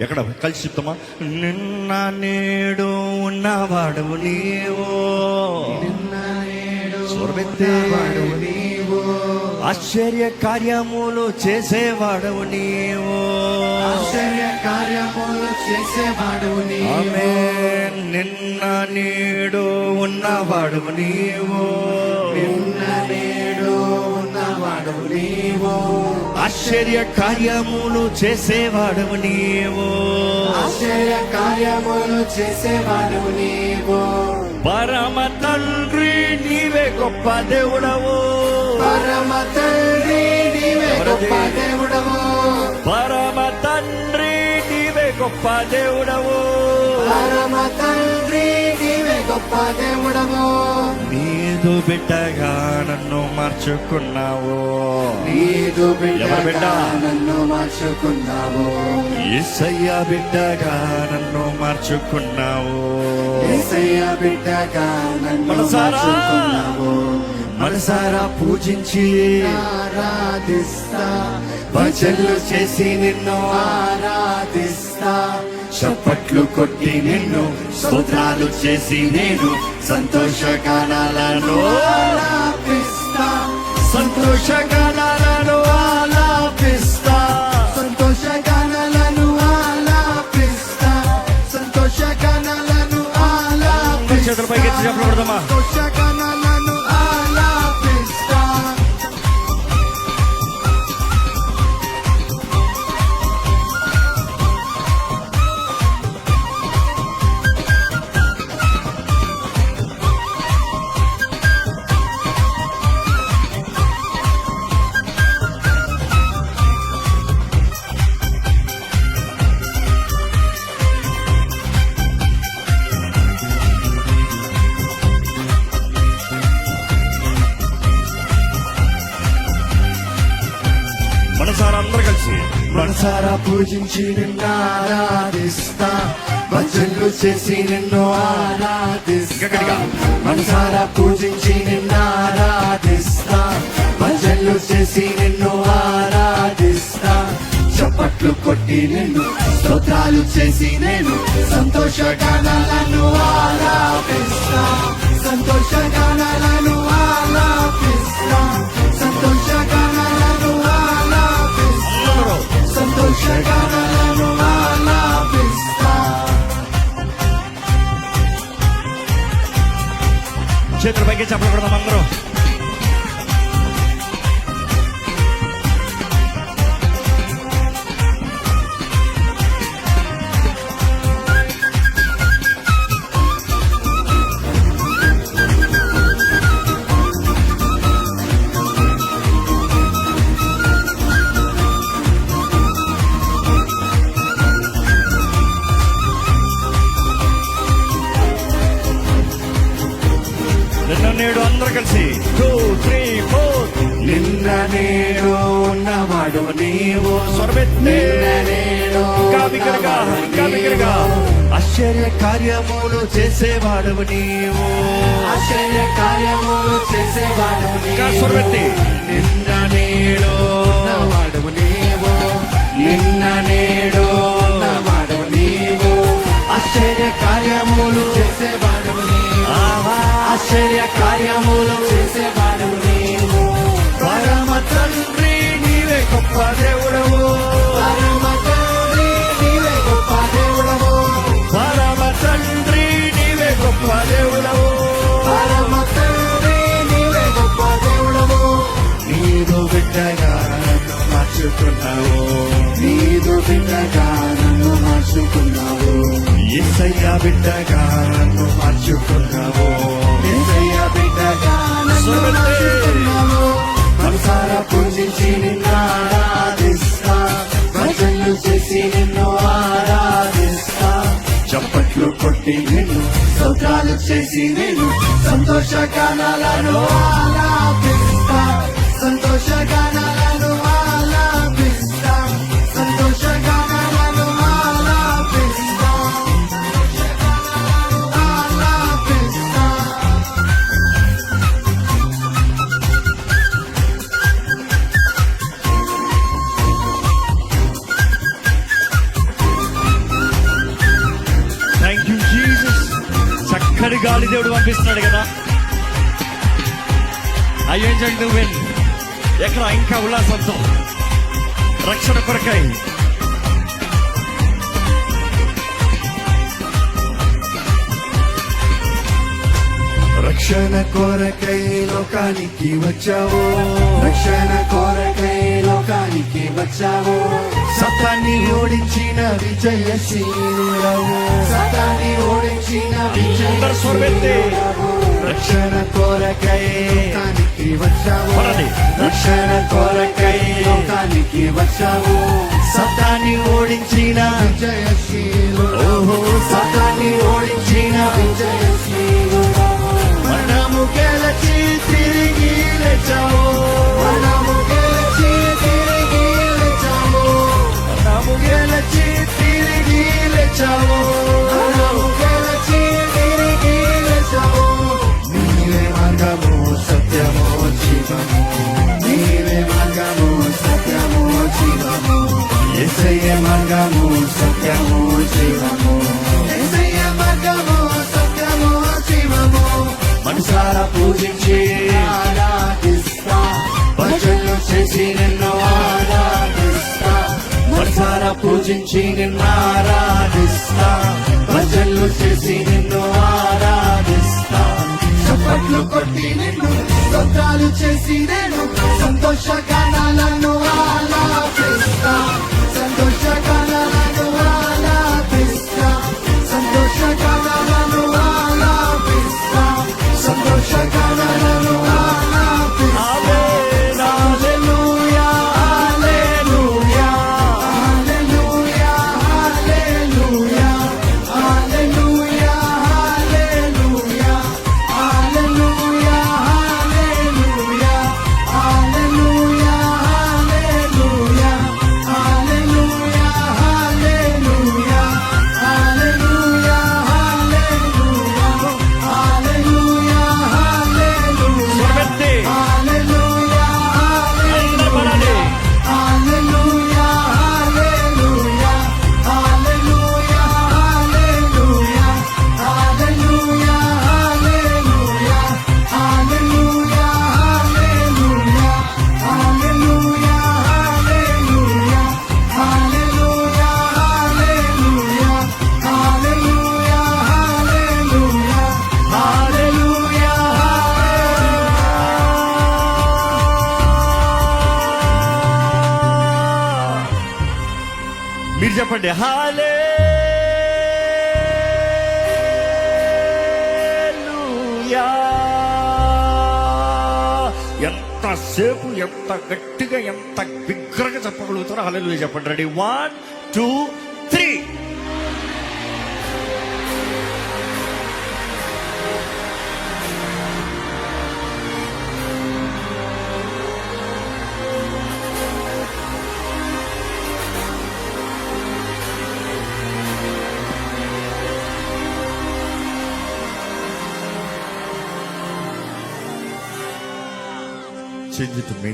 ఎక్కడ కలిసి చెప్తామా? నిన్న నేడు ఉన్నవాడవు నీవో, స్వరమెత్తేవాడవు నీవు, ఆశ్చర్య కార్యములు చేసేవాడవు నీవో, ఆశ్చర్య కార్యములు చేసేవాడవు నీవు. ఆమేన్. నిన్న నేడు ఉన్నవాడవు నీవో, నిన్న నేడు ఉన్నవాడవు నీవు, ఆశ్చర్య కార్యములు చేసేవాడవు నీవో, ఆశ్చర్య కార్యములు చేసేవాడవు నీవు. పరమ తండ్రి నీవే గొప్ప దేవుడవు, పరమ తండ్రి నీవే గొప్ప దేవుడవు, పరమ తండ్రి నీవే గొప్ప దేవుడవు, పరమ తండ్రి నీవే గొప్ప దేవుడవు. నీదు బిడ్డగా నన్ను మార్చుకున్నావు, నీదు ఎవరి బిడ్డ? బిడ్డగా నన్ను మార్చుకున్నావు, యేసయ్య బిడ్డగా నన్ను మార్చుకున్నావు, యేసయ్య బిడ్డగా నన్ను మనసారా మార్చుకున్నావు. మనసారా పూజించి ఆరాధిస్తా, భజనలు చేసి నిన్ను ఆరాధిస్తా, చప్పట్లు కొట్టి నిన్ను స్తోత్రాలు చేసి నేను సంతోషగానాలను ఆలాపిస్తా, సంతోషగానాలను ఆలాపిస్తా. సంతోషగానాలను ఆలాపిస్తా, సంతోషగానాలను ఆలాపిస్తా, చేతుల పైకి ఎత్తి చప్పట్లు కొడదామా? సంతోషగానాలను ఆలాపిస్తా. మనసారా అందరూ కలిసి మనసారా పూజించి నిన్ను ఆరాధిస్తా, భజనలు చేసి నిన్ను ఆరాధిస్తా. గట్టిగా. మనసారా పూజించి నిన్ను ఆరాధిస్తా, భజనలు చేసి నిన్ను ఆరాధిస్తా, చప్పట్లు కొట్టి నిన్ను స్తోత్రాలు చేసి నేను సంతోషగానాలను ఆలాపిస్తా, సంతోషగానాలను ఆలాపిస్తా, సంతోషగానాలను ఆలాపిస్తా, సంతోషగానాలను ఆలాపిస్తా. చేతుల పైకి చప్పట్లు కొడదాం అందరూ. నిన్న నేడు అందరూ కలిసి 2, 3, 4. నిన్న నేడు ఉన్నవాడు నీవు, స్వరమెత్తి నిన్న నేడు ఇంకా బిగ్గరగా, ఇంకా బిగ్గరగా. ఆశ్చర్య కార్యములు చేసేవాడవు నీవు, ఆశ్చర్య కార్యములు చేసేవాడు ఇంకా స్వరమెత్తి. నిన్న నేడు ఉన్నవాడు నీవు, నిన్న నేడు ఉన్నవాడు నీవు, ఆశ్చర్య కార్యములు చేసేవాడు నీవు, ఆహా. ఆశ్చర్య కార్యములు చేసేవాడు నీవు. పరమ తండ్రి నీవే గొప్ప దేవుడవు, పరమ తండ్రి నీవే గొప్ప దేవుడవు, పరమ తండ్రి నీవే గొప్ప దేవుడవు, పరమ తండ్రి నీవే గొప్ప దేవుడవు. నీదు బిడ్డగా నన్ను మార్చుకున్నావు, నీదు బిడ్డగా నన్ను మార్చుకున్నావు, యేసయ్య బిడ్డగా నన్ను మార్చుకున్నావు, యేసయ్య బిడ్డగా నన్ను మార్చుకున్నావు. మనసారా పూజించి నిన్ను ఆరాధిస్తా, భజనలు చేసి నిన్ను ఆరాధిస్తా, చప్పట్లు కొట్టి నిన్ను స్తోత్రాలు చేసి నేను సంతోషగానాలను ఆలాపిస్తా, సంతోషగానాలను ఆలాపిస్తా, సంతోషగానాలను ఆలాపిస్తా, ఆలాపిస్తా. చక్కటి గాలి దేవుడు పంపిస్తున్నాడు కదా. అయ్యో నువ్వు ఎక్కడ ఇంకా ఉల్లాసంతో రక్షణ కొరకై రక్షణ కొరకై లోకానికి వచ్చావు, రక్షణ కొరకై లోకానికి వచ్చావు. సతాన్ని ఓడించిన విజయశీలుడవు, సతాన్ని ఓడించిన విజయశీలుడవు. రక్షణ కొరకై లోకానికి వచ్చావు, రక్షణ కొరకై లోకానికి వచ్చావు. సతాన్ని ఓడించిన విజయశీలుడవు, సతాన్ని ఓడించిన విజయశీలుడవు. మనము గెలిచి తిరిగి లేచావు, మనము గెలిచి తిరిగి లేచావు, మనము గెలిచి తిరిగి లేచావు, మనము గెలిచి తిరిగి లేచావు. నీవే మార్గము సత్యము జీవము, నీవే మార్గము సత్యము జీవము. యేసయ్య మార్గము సత్యము జీవము, యేసయ్య మార్గము సత్యము జీవము. మనసారా పూజించి ఆరాధిస్తా, భజనలు చేసి నిన్ను ఆరాధిస్తా. మనసారా పూజించి నిన్ను ఆరాధిస్తా, భజనలు చేసి నిన్ను ఆరాధిస్తా. చప్పట్లు కొట్టి నిన్ను స్తోత్రాలు చేసి నేను సంతోష గానాలను ఆలాపిస్తా, సంతోష గానాలను ఆలాపిస్తా, సంతోష గానాలను ఆలాపిస్తా, సంతోష గానాలను ఆలాపిస్తా. హల్లెలూయా హల్లెలూయా హల్లెలూయా హల్లెలూయా హల్లెలూయా హల్లెలూయా హల్లెలూయా హల్లెలూయా హల్లెలూయా హల్లెలూయా హల్లెలూయా హల్లెలూయా హల్లెలూయా హల్లెలూయా హల్లెలూయా స్వరమెత్తి హల్లెలూయా అందరూ పాడాలి. హల్లెలూయా హల్లెలూయా హల్లెలూయా హల్లెలూయా హల్లెలూయా హల్లెలూయా హల్లెలూయా హల్లెలూయా హల్లెలూయా హల్లెలూయా హల్లెలూయా హల్లెలూయా హల్లెలూయా హల్లెలూయా హల్లెలూయా. మీరు చెప్పండి హల్లెలూయా. ఎంతసేపు ఎంత గట్టిగా ఎంత బిగ్గరగా చెప్పగలుగుతారో హల్లెలూయా చెప్పండి. Ready 1 2 3. Change it to me.